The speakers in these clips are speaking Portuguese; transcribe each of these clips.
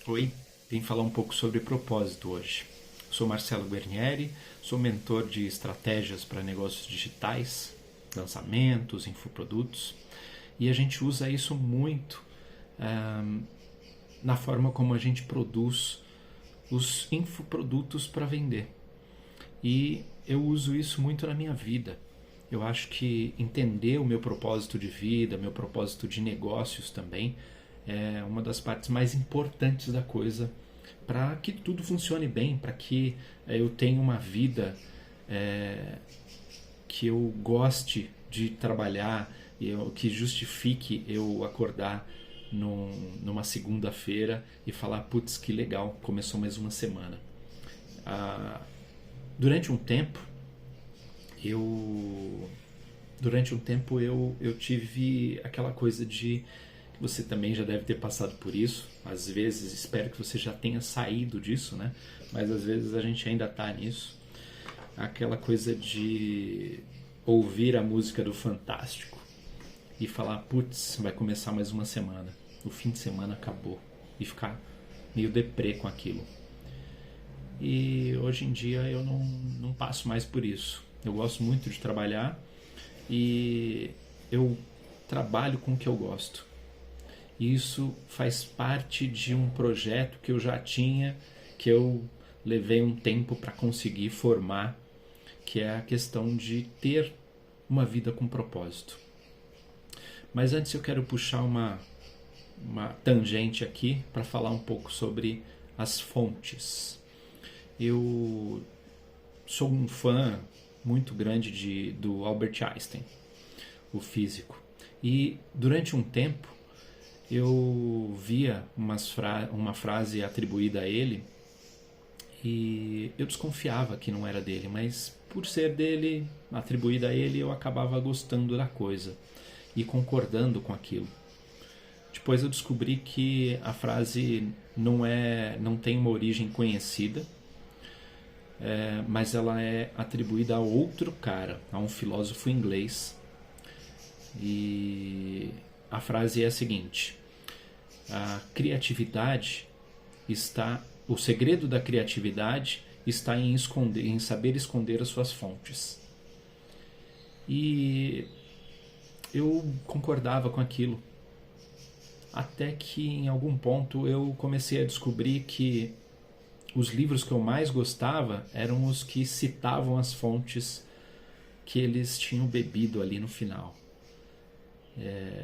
Oi, vim falar um pouco sobre propósito hoje. Sou Marcelo Guarnieri, sou mentor de estratégias para negócios digitais, lançamentos, infoprodutos, e a gente usa isso muito na forma como a gente produz os infoprodutos para vender. E eu uso isso muito na minha vida. Eu acho que entender o meu propósito de vida, meu propósito de negócios também, é uma das partes mais importantes da coisa para que tudo funcione bem, para que eu tenha uma vida que eu goste de trabalhar, que justifique eu acordar numa segunda-feira e falar, putz, que legal, começou mais uma semana. Ah, durante um tempo, eu eu tive aquela coisa de, você também já deve ter passado por isso, às vezes, espero que você já tenha saído disso, né? Mas às vezes a gente ainda tá nisso, aquela coisa de ouvir a música do Fantástico e falar, putz, vai começar mais uma semana, o fim de semana acabou, e ficar meio deprê com aquilo. E hoje em dia eu não passo mais por isso. Eu gosto muito de trabalhar e eu trabalho com o que eu gosto. E isso faz parte de um projeto que eu já tinha, que eu levei um tempo para conseguir formar, que é a questão de ter uma vida com propósito. Mas antes eu quero puxar uma tangente aqui para falar um pouco sobre as fontes. Eu sou um fã muito grande do Albert Einstein, o físico. E durante um tempo eu via uma frase atribuída a ele e eu desconfiava que não era dele, mas por ser dele, atribuída a ele, eu acabava gostando da coisa e concordando com aquilo. Depois eu descobri que a frase não tem uma origem conhecida, mas ela é atribuída a outro cara, a um filósofo inglês. E a frase é a seguinte: a criatividade o segredo da criatividade está em saber esconder as suas fontes. E eu concordava com aquilo, até que em algum ponto eu comecei a descobrir que os livros que eu mais gostava eram os que citavam as fontes que eles tinham bebido ali no final.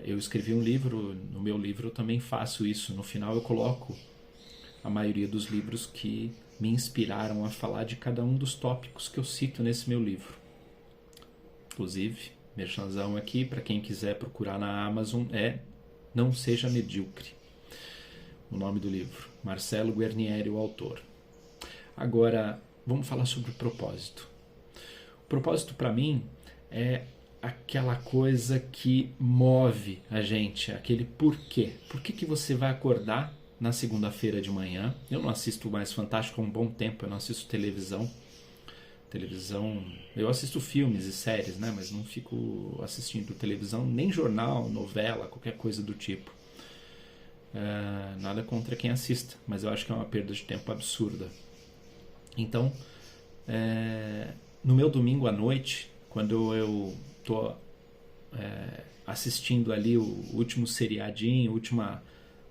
Eu escrevi um livro, no meu livro eu também faço isso. No final eu coloco a maioria dos livros que me inspiraram a falar de cada um dos tópicos que eu cito nesse meu livro. Inclusive, merchanzão aqui, para quem quiser procurar na Amazon, Não Seja Medíocre, o nome do livro. Marcelo Guarnieri, o autor. Agora, vamos falar sobre o propósito. O propósito, para mim, é aquela coisa que move a gente, aquele porquê. Por que você vai acordar na segunda-feira de manhã? Eu não assisto mais Fantástico há um bom tempo, eu não assisto televisão. Eu assisto filmes e séries, né? Mas não fico assistindo televisão, nem jornal, novela, qualquer coisa do tipo. Nada contra quem assista, mas eu acho que é uma perda de tempo absurda. Então, no meu domingo à noite, quando eu tô assistindo ali o último seriadinho,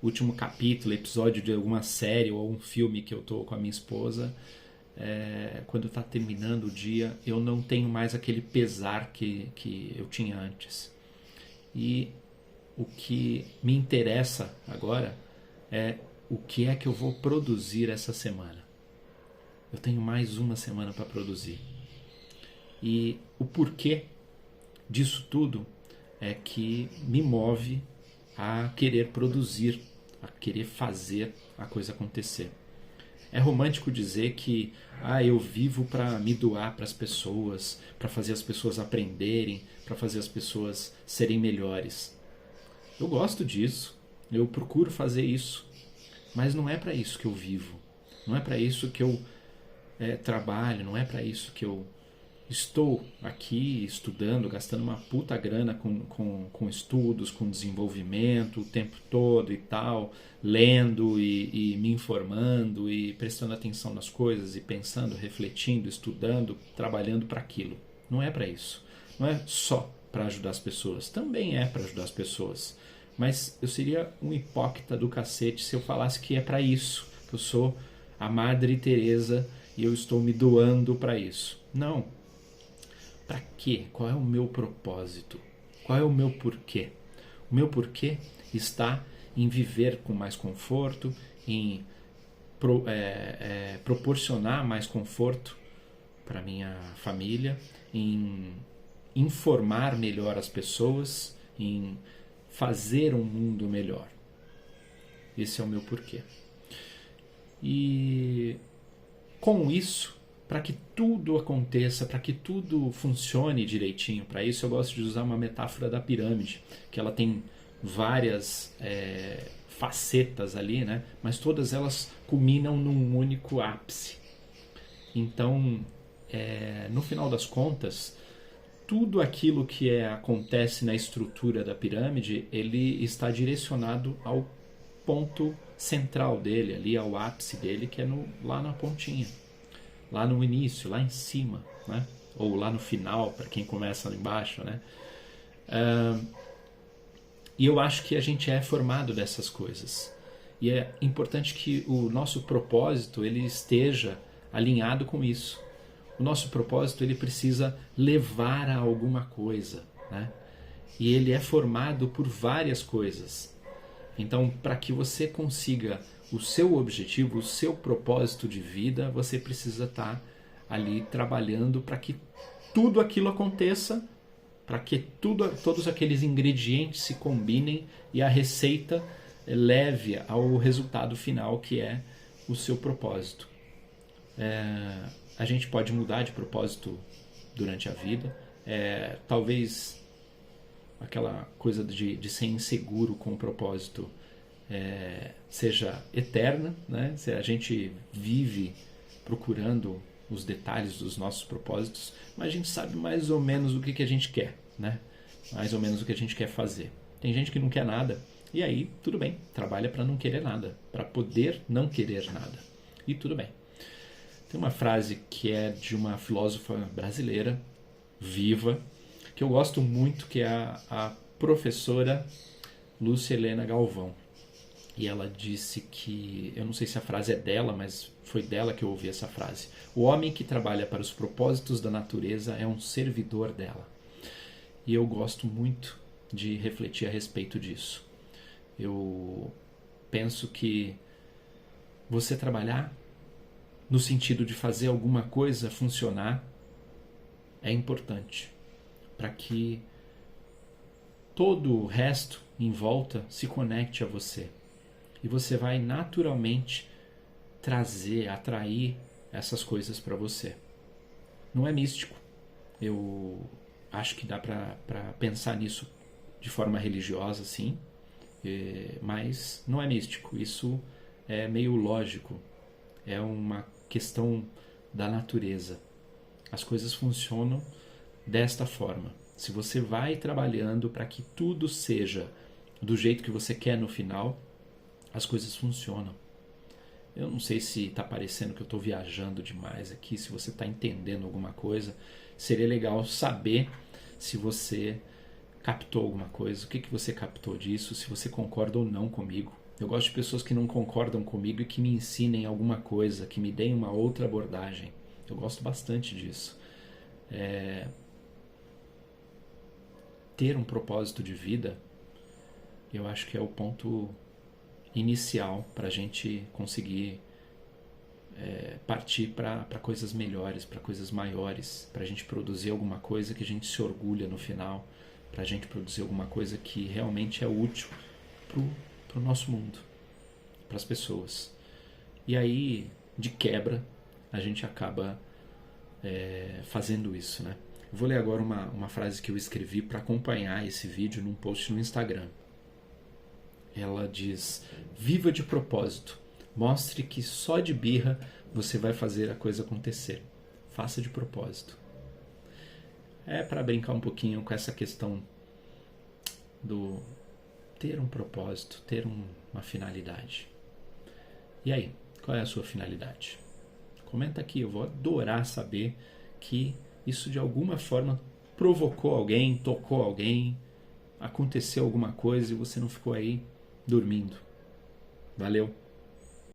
último capítulo, episódio de alguma série ou um filme que eu tô com a minha esposa, quando está terminando o dia, eu não tenho mais aquele pesar que eu tinha antes. E o que me interessa agora é o que é que eu vou produzir essa semana. Eu tenho mais uma semana para produzir. E o porquê disso tudo é que me move a querer produzir, a querer fazer a coisa acontecer. É romântico dizer que eu vivo para me doar para as pessoas, para fazer as pessoas aprenderem, para fazer as pessoas serem melhores. Eu gosto disso, eu procuro fazer isso, mas não é para isso que eu vivo, não é para isso que eu trabalho, não é para isso que eu estou aqui estudando, gastando uma puta grana com estudos, com desenvolvimento o tempo todo e tal, lendo e me informando e prestando atenção nas coisas e pensando, refletindo, estudando, trabalhando para aquilo. Não é para isso. Não é só para ajudar as pessoas. Também é para ajudar as pessoas. Mas eu seria um hipócrita do cacete se eu falasse que é para isso, que eu sou a Madre Teresa e eu estou me doando para isso. Não. Para quê? Qual é o meu propósito? Qual é o meu porquê? O meu porquê está em viver com mais conforto, em proporcionar mais conforto para minha família, em informar melhor as pessoas, em fazer um mundo melhor. Esse é o meu porquê. E com isso, para que tudo aconteça, para que tudo funcione direitinho, para isso eu gosto de usar uma metáfora da pirâmide, que ela tem várias facetas ali, né? Mas todas elas culminam num único ápice. Então, no final das contas, tudo aquilo que acontece na estrutura da pirâmide, ele está direcionado ao ponto central dele, ali ao ápice dele, que é lá na pontinha. Lá no início, lá em cima, né? Ou lá no final, para quem começa lá embaixo, né? E eu acho que a gente é formado dessas coisas. E é importante que o nosso propósito ele esteja alinhado com isso. O nosso propósito ele precisa levar a alguma coisa, né? E ele é formado por várias coisas. Então, para que você consiga o seu objetivo, o seu propósito de vida, você precisa estar ali trabalhando para que tudo aquilo aconteça, para que todos aqueles ingredientes se combinem e a receita leve ao resultado final, que é o seu propósito. A gente pode mudar de propósito durante a vida. Talvez aquela coisa de ser inseguro com o propósito seja eterna, né? Se a gente vive procurando os detalhes dos nossos propósitos, mas a gente sabe mais ou menos o que a gente quer, né? Mais ou menos o que a gente quer fazer. Tem gente que não quer nada, e aí tudo bem, trabalha para não querer nada, para poder não querer nada, e tudo bem. Tem uma frase que é de uma filósofa brasileira, viva, que eu gosto muito, que é a professora Lúcia Helena Galvão. E ela disse que, eu não sei se a frase é dela, mas foi dela que eu ouvi essa frase. O homem que trabalha para os propósitos da natureza é um servidor dela. E eu gosto muito de refletir a respeito disso. Eu penso que você trabalhar no sentido de fazer alguma coisa funcionar é importante para que todo o resto em volta se conecte a você. E você vai naturalmente atrair essas coisas para você. Não é místico. Eu acho que dá para pensar nisso de forma religiosa, sim, mas não é místico. Isso é meio lógico. É uma questão da natureza. As coisas funcionam desta forma. Se você vai trabalhando para que tudo seja do jeito que você quer no final, as coisas funcionam. Eu não sei se está parecendo que eu estou viajando demais aqui, se você está entendendo alguma coisa. Seria legal saber se você captou alguma coisa, o que você captou disso, se você concorda ou não comigo. Eu gosto de pessoas que não concordam comigo e que me ensinem alguma coisa, que me deem uma outra abordagem. Eu gosto bastante disso. Ter um propósito de vida, eu acho que é o ponto inicial para a gente conseguir partir para coisas melhores, para coisas maiores, para a gente produzir alguma coisa que a gente se orgulha no final, para a gente produzir alguma coisa que realmente é útil para o nosso mundo, para as pessoas. E aí, de quebra, a gente acaba fazendo isso, né? Eu vou ler agora uma frase que eu escrevi para acompanhar esse vídeo num post no Instagram. Ela diz: viva de propósito, mostre que só de birra você vai fazer a coisa acontecer. Faça de propósito. é para brincar um pouquinho com essa questão do ter um propósito, ter uma finalidade. E aí, qual é a sua finalidade? Comenta aqui, eu vou adorar saber que isso de alguma forma provocou alguém, tocou alguém, aconteceu alguma coisa e você não ficou aí dormindo. Valeu!